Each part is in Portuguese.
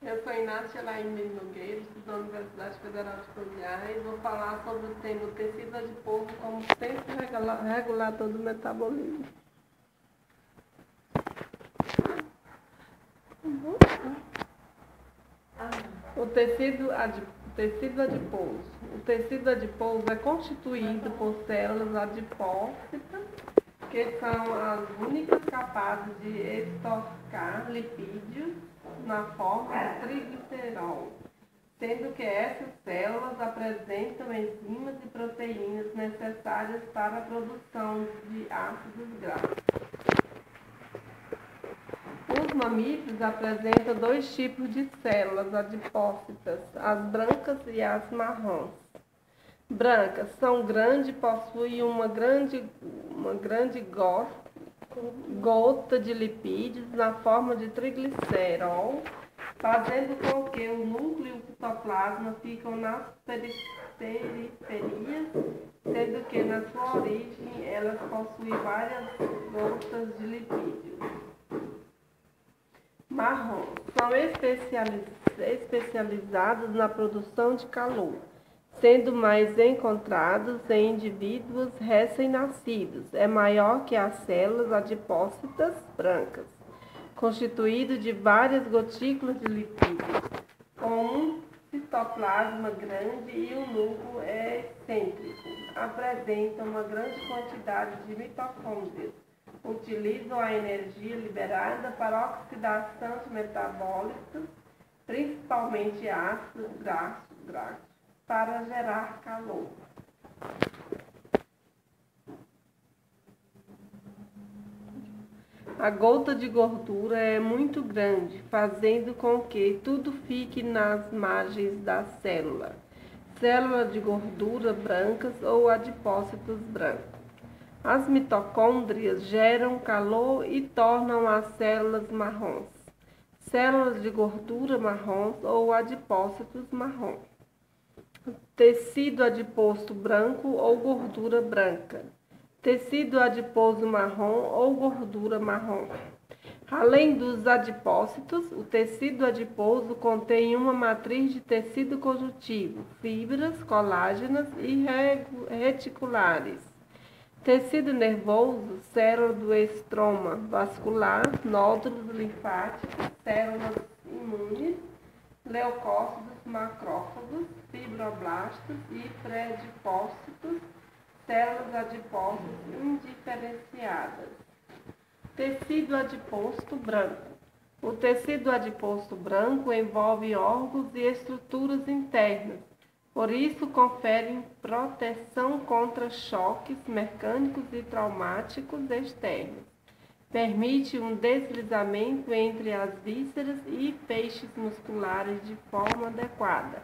Eu sou Inácia Laine Nogueira, estudo da Universidade Federal de Goiás, e vou falar sobre o tema tecido adiposo como centro regulador do metabolismo. O tecido adiposo. O tecido adiposo é constituído por células adipócitas, que são as únicas capazes de estocar lipídios na forma de triglicerol, sendo que essas células apresentam enzimas e proteínas necessárias para a produção de ácidos graxos. Os mamíferos apresentam dois tipos de células adipócitas, as brancas e as marrons. Brancas são grandes, possuem uma grande gota de lipídios na forma de triglicerol, fazendo com que o núcleo e o citoplasma ficam nas periferias, sendo que na sua origem elas possuem várias gotas de lipídios. Marrons são especializados na produção de calor, sendo mais encontrados em indivíduos recém-nascidos. É maior que as células adipócitas brancas, constituído de várias gotículas de lipídios, com um citoplasma grande e um núcleo excêntrico. Apresentam uma grande quantidade de mitocôndrias. Utilizam a energia liberada para oxidação de metabólitos, principalmente ácidos graxos, para gerar calor. A gota de gordura é muito grande, fazendo com que tudo fique nas margens da célula. Células de gordura brancas ou adipócitos brancos. As mitocôndrias geram calor e tornam as células marrons. Células de gordura marrons ou adipócitos marrons. Tecido adiposo branco ou gordura branca. Tecido adiposo marrom ou gordura marrom. Além dos adipócitos, o tecido adiposo contém uma matriz de tecido conjuntivo, fibras, colágenas e reticulares. Tecido nervoso, célula do estroma vascular, nódulos linfáticos, células imunes, leucócitos, macrófagos, fibroblastos e predipócitos, células adiposas indiferenciadas. Tecido adiposo branco. O tecido adiposo branco envolve órgãos e estruturas internas, por isso confere proteção contra choques mecânicos e traumáticos externos. Permite um deslizamento entre as vísceras e feixes musculares de forma adequada.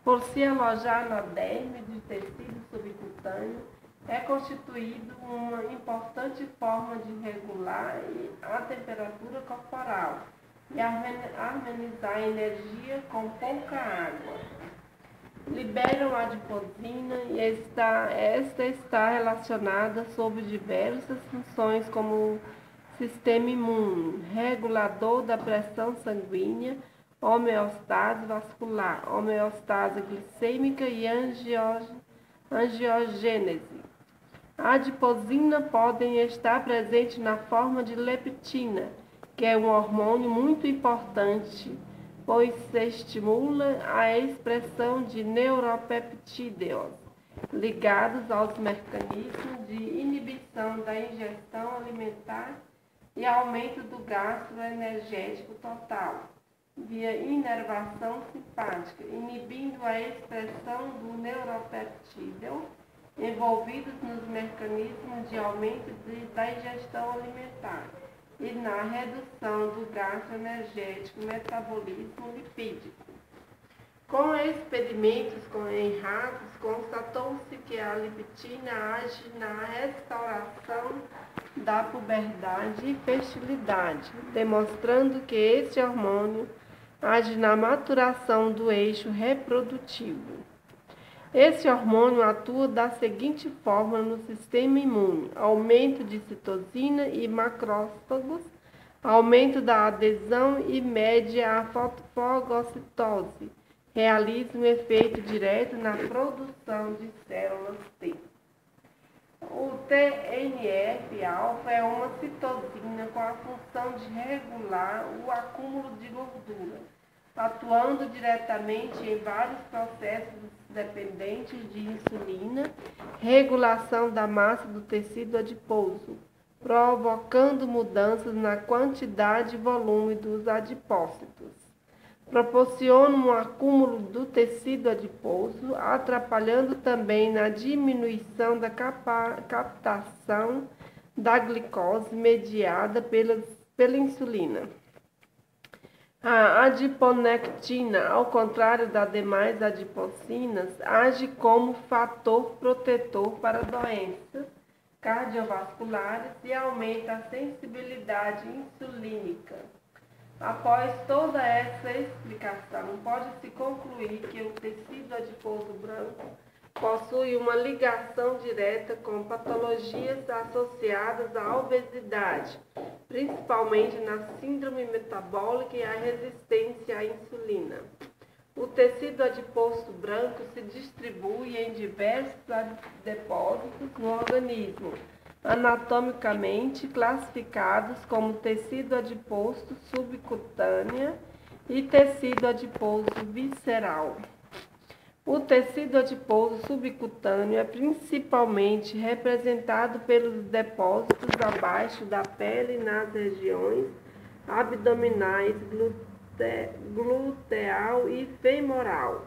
Por se alojar na derme de tecido subcutâneo, é constituído uma importante forma de regular a temperatura corporal e harmonizar a energia com pouca água. Liberam adiposina e esta está relacionada sob diversas funções como sistema imune, regulador da pressão sanguínea, homeostase vascular, homeostase glicêmica e angiogênese. A adiposina podem estar presente na forma de leptina, que é um hormônio muito importante, pois se estimula a expressão de neuropeptídeos, ligados aos mecanismos de inibição da ingestão alimentar e aumento do gasto energético total, via inervação simpática, inibindo a expressão do neuropeptídeo, envolvidos nos mecanismos de aumento da ingestão alimentar e na redução do gasto energético, metabolismo lipídico. Com experimentos em ratos, constatou-se que a leptina age na restauração da puberdade e fertilidade, demonstrando que esse hormônio age na maturação do eixo reprodutivo. Esse hormônio atua da seguinte forma no sistema imune: aumento de citosina e macrófagos, aumento da adesão e mede a fagocitose. Realiza um efeito direto na produção de células T. O TNF-alfa é uma citosina com a função de regular o acúmulo de gordura, atuando diretamente em vários processos dependentes de insulina, regulação da massa do tecido adiposo, provocando mudanças na quantidade e volume dos adipócitos. Proporciona um acúmulo do tecido adiposo, atrapalhando também na diminuição da captação da glicose mediada pela insulina. A adiponectina, ao contrário das demais adipocinas, age como fator protetor para doenças cardiovasculares e aumenta a sensibilidade insulínica. Após toda essa explicação, pode-se concluir que o tecido adiposo branco possui uma ligação direta com patologias associadas à obesidade, principalmente na síndrome metabólica e à resistência à insulina. O tecido adiposo branco se distribui em diversos depósitos no organismo, anatomicamente classificados como tecido adiposo subcutâneo e tecido adiposo visceral. O tecido adiposo subcutâneo é principalmente representado pelos depósitos abaixo da pele nas regiões abdominais, gluteal e femoral.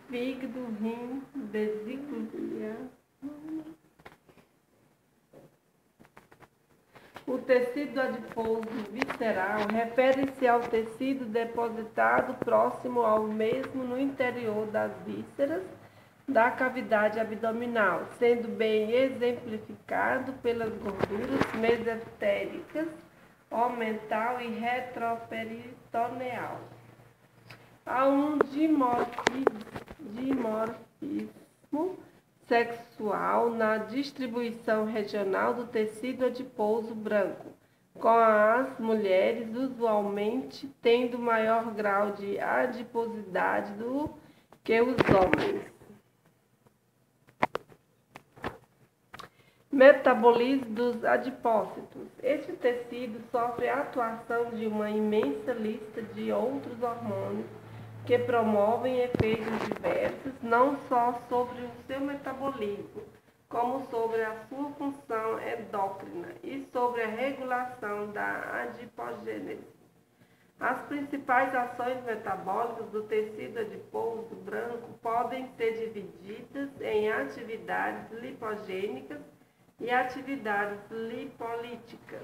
Fígado, rim, vesícula biliar. O tecido adiposo visceral refere-se ao tecido depositado próximo ao mesmo no interior das vísceras da cavidade abdominal, sendo bem exemplificado pelas gorduras mesentéricas, omental e retroperitoneal. Há um dimorfismo sexual na distribuição regional do tecido adiposo branco, com as mulheres usualmente tendo maior grau de adiposidade do que os homens. Metabolismo dos adipócitos. Este tecido sofre a atuação de uma imensa lista de outros hormônios que promovem efeitos diversos, não só sobre o seu metabolismo, como sobre a sua função endócrina e sobre a regulação da adipogênese. As principais ações metabólicas do tecido adiposo branco podem ser divididas em atividades lipogênicas e atividades lipolíticas.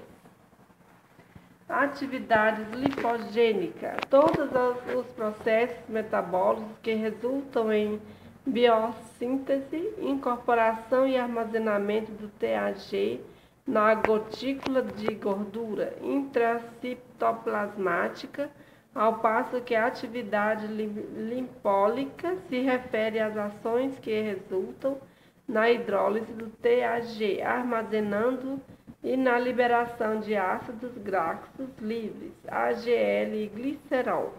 Atividades lipogênicas. Todos os processos metabólicos que resultam em biossíntese, incorporação e armazenamento do TAG na gotícula de gordura intracitoplasmática, ao passo que a atividade lipólica se refere às ações que resultam na hidrólise do TAG, armazenando e na liberação de ácidos graxos livres, AGL e glicerol.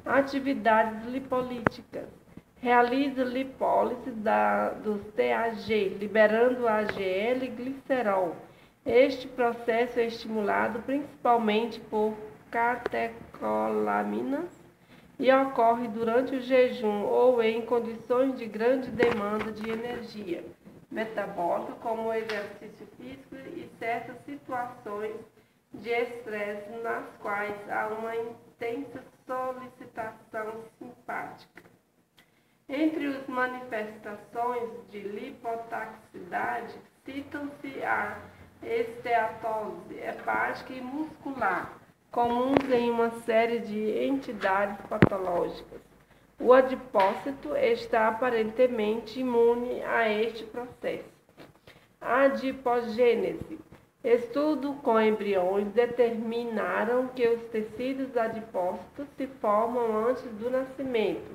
Atividades lipolíticas. Realiza lipólise dos TAG, liberando AGL e glicerol. Este processo é estimulado principalmente por catecolaminas e ocorre durante o jejum ou em condições de grande demanda de energia metabólica, como o exercício físico e certas situações de estresse nas quais há uma intensa solicitação simpática. Entre as manifestações de lipotoxicidade, citam-se a esteatose hepática e muscular, comuns em uma série de entidades patológicas. O adipócito está aparentemente imune a este processo. Adipogênese. Estudos com embriões determinaram que os tecidos adipócitos se formam antes do nascimento,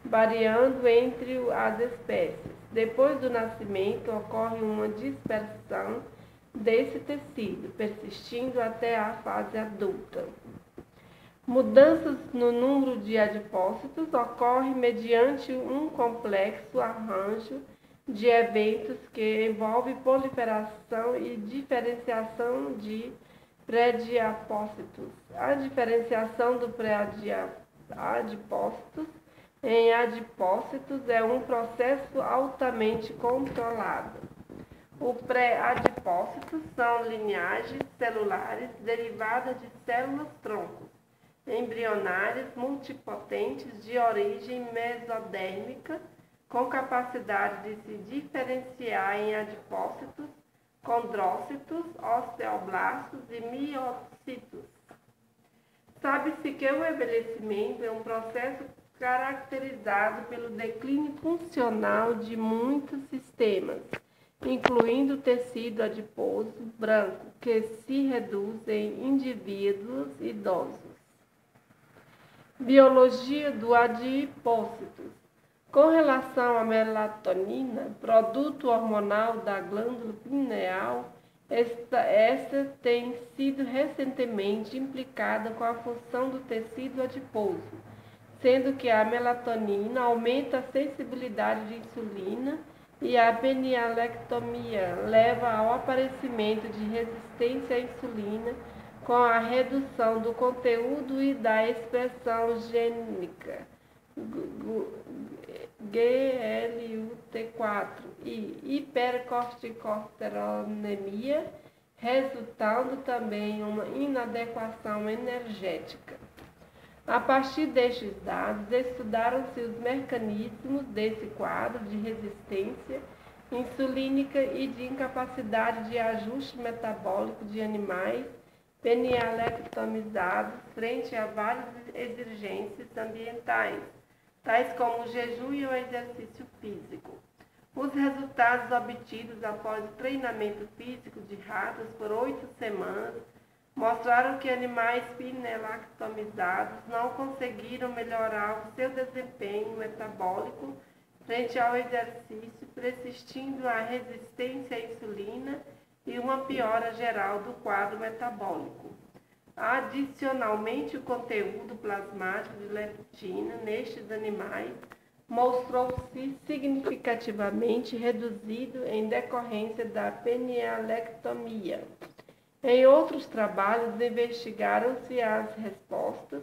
variando entre as espécies. Depois do nascimento, ocorre uma dispersão desse tecido, persistindo até a fase adulta. Mudanças no número de adipócitos ocorrem mediante um complexo arranjo de eventos que envolve proliferação e diferenciação de pré-adipócitos. A diferenciação do pré-adipócitos em adipócitos é um processo altamente controlado. Os pré-adipócitos são linhagens celulares derivadas de células-troncos embrionárias multipotentes de origem mesodérmica, com capacidade de se diferenciar em adipócitos, condrócitos, osteoblastos e miocitos. Sabe-se que o envelhecimento é um processo caracterizado pelo declínio funcional de muitos sistemas, incluindo o tecido adiposo branco, que se reduz em indivíduos idosos. Biologia do adipócito. Com relação à melatonina, produto hormonal da glândula pineal, esta tem sido recentemente implicada com a função do tecido adiposo, sendo que a melatonina aumenta a sensibilidade de insulina e a penialectomia leva ao aparecimento de resistência à insulina com a redução do conteúdo e da expressão gênica GLUT4 e hipercorticosterolemia, resultando também em uma inadequação energética. A partir destes dados, estudaram-se os mecanismos desse quadro de resistência insulínica e de incapacidade de ajuste metabólico de animais penialectomizados frente a várias exigências ambientais, tais como o jejum e o exercício físico. Os resultados obtidos após o treinamento físico de ratos por 8 semanas mostraram que animais penialectomizados não conseguiram melhorar o seu desempenho metabólico frente ao exercício, persistindo a resistência à insulina e uma piora geral do quadro metabólico. Adicionalmente, o conteúdo plasmático de leptina nestes animais mostrou-se significativamente reduzido em decorrência da penialectomia. Em outros trabalhos, investigaram-se as respostas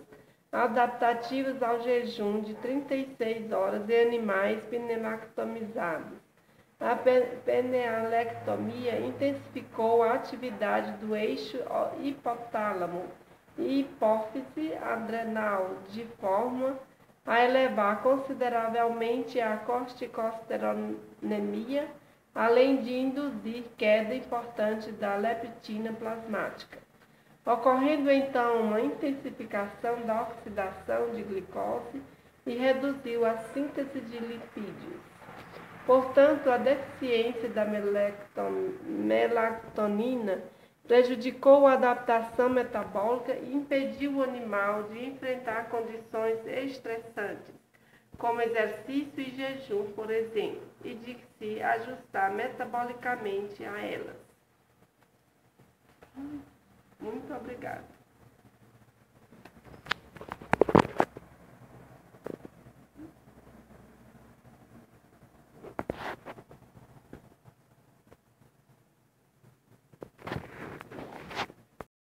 adaptativas ao jejum de 36 horas em animais penialectomizados. A penialectomia intensificou a atividade do eixo hipotálamo e hipófise adrenal, de forma a elevar consideravelmente a corticosterolemia, além de induzir queda importante da leptina plasmática, ocorrendo então uma intensificação da oxidação de glicose e reduziu a síntese de lipídios. Portanto, a deficiência da melatonina prejudicou a adaptação metabólica e impediu o animal de enfrentar condições estressantes, como exercício e jejum, por exemplo, e de se ajustar metabolicamente a elas. Muito obrigada.